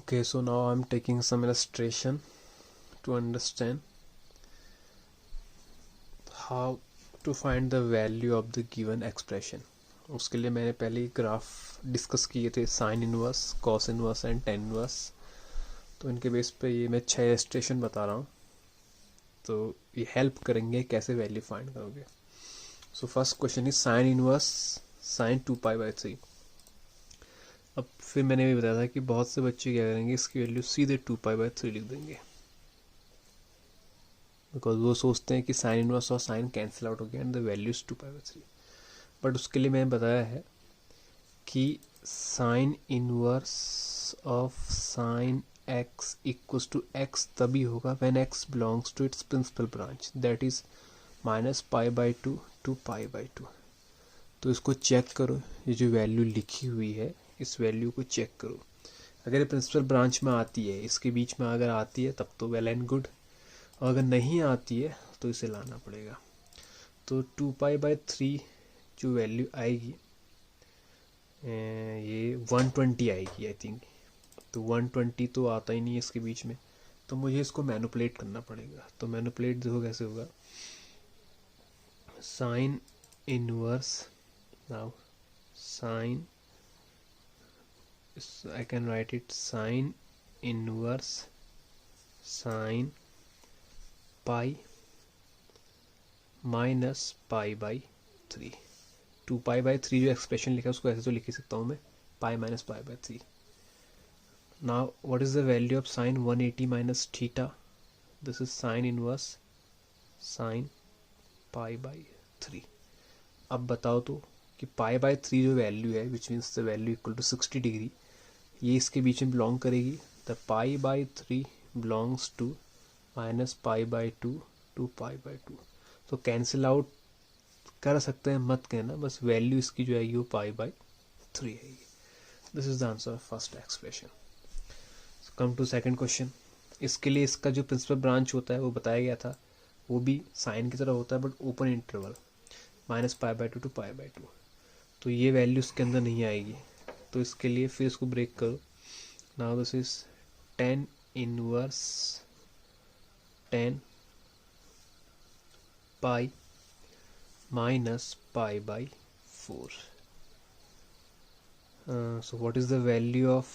Okay, so now I'm taking some illustration to understand how to find the value of the given expression. उसके लिए मैंने पहले ही graph discuss किए थे, sine inverse, cos inverse and tan inverse. तो इनके base पे ये मैं 6 इलस्ट्रेशन बता रहा हूँ, तो ये हेल्प करेंगे कैसे वैल्यू फाइंड करोगे. So first question is sine inverse sine 2π/3. अब फिर मैंने भी बताया था कि बहुत से बच्चे क्या करेंगे, इसकी वैल्यू सीधे 2π/3 लिख देंगे, बिकॉज वो सोचते हैं कि साइन इनवर्स और साइन कैंसिल आउट हो गया and the value is 2π/3. But उसके लिए मैंने बताया है कि sine inverse of sine x equals to x तभी होगा when x belongs to its principal branch, that is -π/2 to π/2. तो इसको चेक करो, ये जो वैल्यू लिखी हुई है इस वैल्यू को चेक करो. अगर ये प्रिंसिपल ब्रांच में आती है, इसके बीच में अगर आती है तब तो वेल एंड गुड, और अगर नहीं आती है तो इसे लाना पड़ेगा. तो 2π/3 जो वैल्यू आएगी ये 120 आएगी आई थिंक. तो 120 तो आता ही नहीं है इसके बीच में, तो मुझे इसको मैनिपुलेट करना पड़ेगा. तो मैनिपुलेट देखो कैसे होगा. Sine inverse, now sine, I can write it sin inverse sin pi minus π/3. 2π/3 जो एक्सप्रेशन लिखा है उसको ऐसे तो लिख ही सकता हूँ मैं, pi minus π/3. Now what is the value of sin 180 minus theta? This is sin inverse sin π/3. अब बताओ तो कि π/3 जो वैल्यू है which means the value equal to 60 degree, ये इसके बीच में बिलोंग करेगी. The π/3 belongs to -π/2 to π/2. तो कैंसिल आउट कर सकते हैं, मत कहना, बस वैल्यू इसकी जो आएगी वो π/3 आएगी. This is the answer of first expression. Come to second question. इसके लिए इसका जो प्रिंसिपल ब्रांच होता है वो बताया गया था, वो भी साइन की तरह होता है बट ओपन इंटरवल, -π/2 to π/2. तो ये वैल्यू इसके अंदर नहीं आएगी, तो इसके लिए फिर इसको ब्रेक करो. Now this is tan inverse tan pi minus π/4. So what is the value of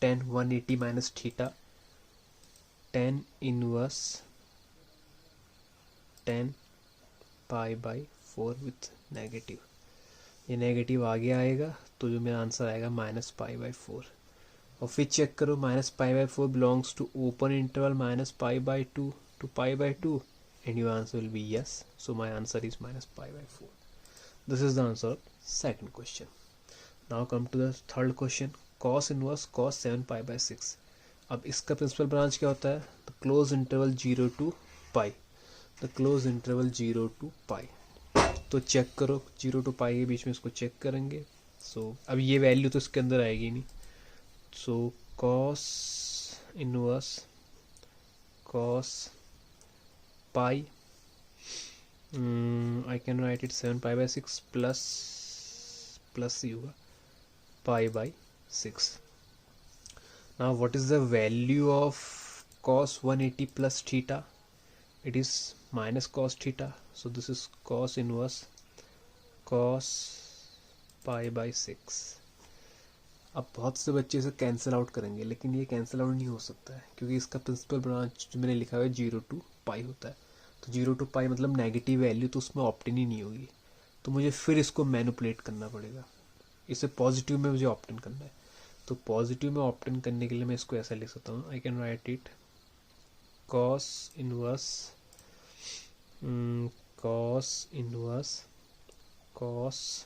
tan 180 minus theta? Tan inverse tan π/4 with negative. ये नेगेटिव आगे आएगा तो जो मेरा आंसर आएगा -π/4. और फिर चेक करो, -π/4 belongs to open interval -π/2 to π/2 and your answer will be yes. So my answer is -π/4. This is the answer of second question. Now come to the third question. Cos inverse cos 7π/6. अब इसका principal branch क्या होता है? The close interval 0 to π. The close interval 0 to π. तो check करो 0 to π के बीच में इसको चेक करेंगे. सो अब ये वैल्यू तो इसके अंदर आएगी नहीं. सो cos inverse cos pi, I can write it 7π/6 plus ही होगा π/6. Now what is the value of cos 180 plus theta? It is minus cos theta, so this is cos inverse cos π/6. अब बहुत से बच्चे इसे कैंसिल आउट करेंगे, लेकिन ये cancel out नहीं हो सकता है क्योंकि इसका प्रिंसिपल ब्रांच जो मैंने लिखा हुआ है 0 to π होता है. तो 0 to π मतलब नेगेटिव वैल्यू, तो उसमें ऑप्टिन ही नहीं होगी. तो मुझे फिर इसको मैनिपुलेट करना पड़ेगा, इसे पॉजिटिव में मुझे ऑप्टिन करना है. तो पॉजिटिव में ऑप्टिन करने के लिए मैं इसको ऐसा लिख सकता हूँ. I can write it cos inverse cos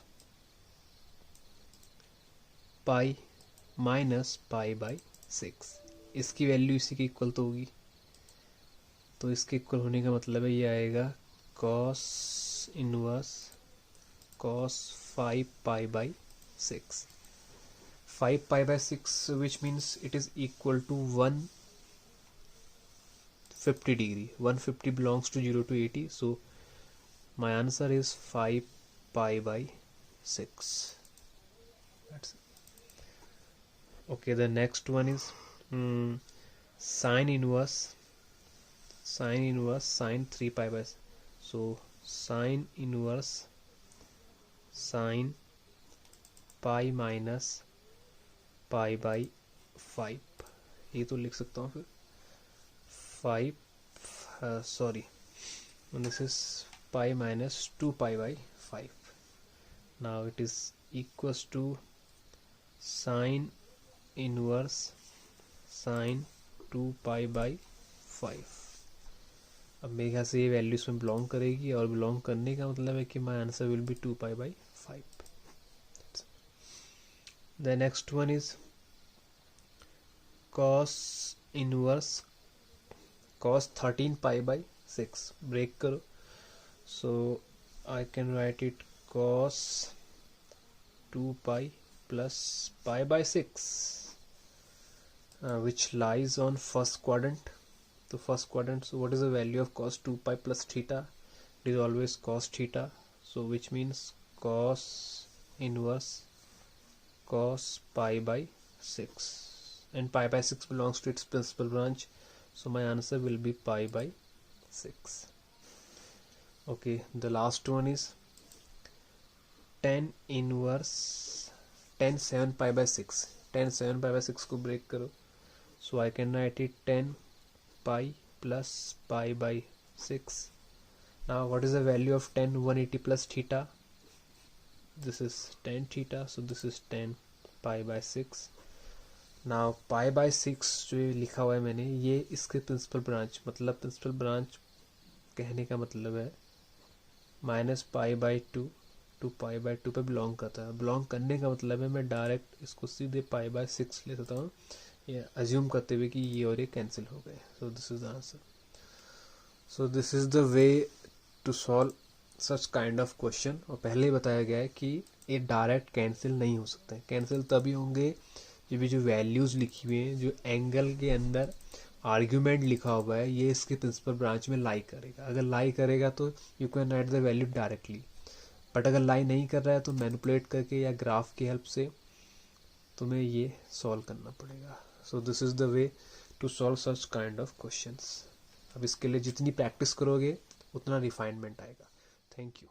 pi minus π/6. इसकी वैल्यू इसी के इक्वल तो होगी, तो इसके इक्वल होने का मतलब है ये आएगा cos inverse cos 5π/6. 5π/6 which means it is equal to 150 degree. 150 belongs to 0 to 80, so my answer is 5π/6. That's it. Okay, the next one is sine inverse sine 3 pi by, so sine inverse sine pi minus pi by 5, ये तो लिख सकता हूँ फिर 5 sorry, this is pi minus 2 pi by 5. Now it is equals to sine inverse sine 2 pi by 5. अब मेरे ख्याल से ये वैल्यू इसमें बिलोंग करेगी, और बिलोंग करने का मतलब है कि my answer will be 2 pi by 5. The next one is cos inverse cos 13 pi by 6. Break करो, so I can write it cos 2 pi plus pi by 6, which lies on first quadrant. So first quadrant, so what is the value of cos 2 pi plus theta? It is always cos theta, so which means cos inverse cos pi by 6, and pi by 6 belongs to its principal branch, so my answer will be pi by 6. Okay, the last one is tan inverse tan 7 pi by 6. tan 7 pi by 6 को break करो, so I can write it tan pi plus pi by 6. Now what is the value of tan 180 plus theta? This is tan theta, so this is tan pi by 6. Now pi by 6 जो लिखा हुआ है मैंने, ये इसके principal branch, मतलब principal branch कहने का मतलब है minus pi by 2 two pi by 2 पे बिलोंग करता है. बिलोंग करने का मतलब है मैं डायरेक्ट इसको सीधे पाई बाई 6 ले सकता हूँ, ये अज्यूम करते हुए कि ये और ये कैंसिल हो गए. So this is the answer. So this is the way to solve such kind of question. और पहले ही बताया गया है कि ये डायरेक्ट कैंसिल नहीं हो सकते हैं. कैंसिल तभी होंगे जो वैल्यूज़ लिखी हुई हैं, जो एंगल के अंदर आर्ग्यूमेंट लिखा हुआ है, ये इसके प्रिंसिपल ब्रांच में लाई करेगा. अगर लाई करेगा तो you can write the value directly, but अगर लाई नहीं कर रहा है तो मैनिपुलेट करके या ग्राफ की हेल्प से तुम्हें ये सॉल्व करना पड़ेगा. So this is the way to solve such kind of questions. अब इसके लिए जितनी प्रैक्टिस करोगे उतना रिफाइनमेंट आएगा. Thank you.